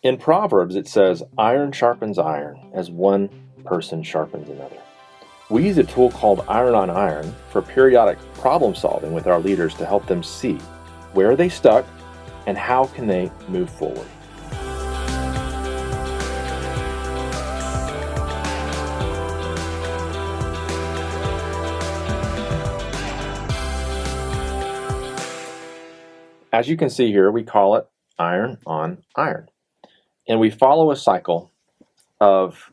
In Proverbs, it says, iron sharpens iron as one person sharpens another. We use a tool called Iron on Iron for periodic problem solving with our leaders to help them see where are they stuck and how can they move forward. As you can see here, we call it Iron on Iron. And we follow a cycle of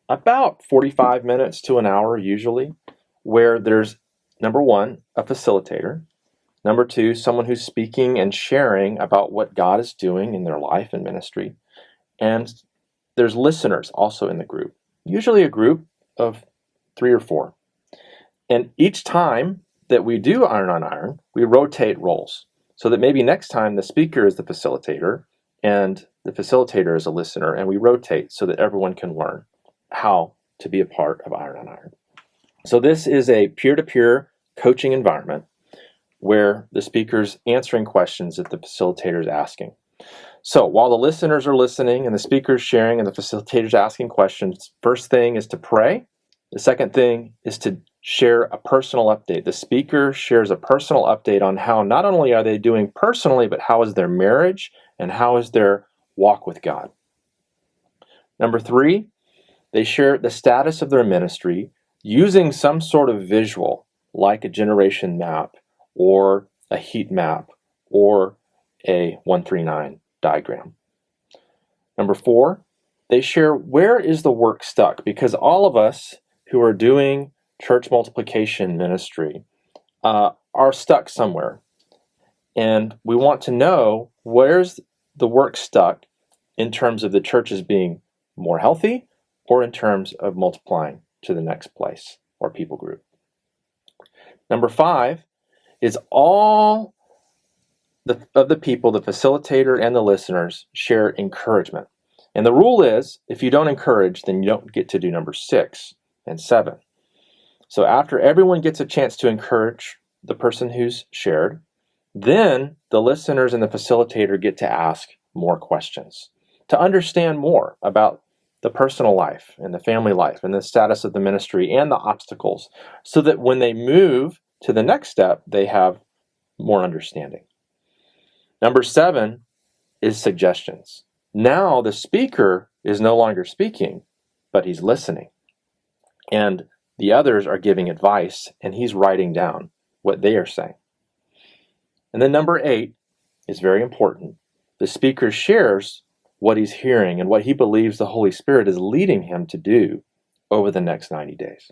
about 45 minutes to an hour usually, where there's, number one, a facilitator. Number two, someone who's speaking and sharing about what God is doing in their life and ministry. And there's listeners also in the group, usually a group of 3 or 4. And each time that we do Iron on Iron, we rotate roles so that maybe next time the speaker is the facilitator and the facilitator is a listener, and we rotate so that everyone can learn how to be a part of Iron on Iron. So this is a peer-to-peer coaching environment where the speaker's answering questions that the facilitator's asking. So while the listeners are listening and the speaker's sharing and the facilitator's asking questions, first thing is to pray. The second thing is to share a personal update. The speaker shares a personal update on how not only are they doing personally, but how is their marriage and how is their walk with God. Number 3, they share the status of their ministry using some sort of visual, like a generation map or a heat map or a 139 diagram. Number 4, they share where is the work stuck, because all of us who are doing church multiplication ministry are stuck somewhere. And we want to know where's the work stuck in terms of the churches being more healthy or in terms of multiplying to the next place or people group. Number 5 is all of the people, the facilitator and the listeners, share encouragement. And the rule is, if you don't encourage, then you don't get to do number 6 and 7. So after everyone gets a chance to encourage the person who's shared, then the listeners and the facilitator get to ask more questions to understand more about the personal life and the family life and the status of the ministry and the obstacles, so that when they move to the next step, they have more understanding. Number 7 is suggestions. Now the speaker is no longer speaking, but he's listening. And the others are giving advice, and he's writing down what they are saying. And then number 8 is very important. The speaker shares what he's hearing and what he believes the Holy Spirit is leading him to do over the next 90 days.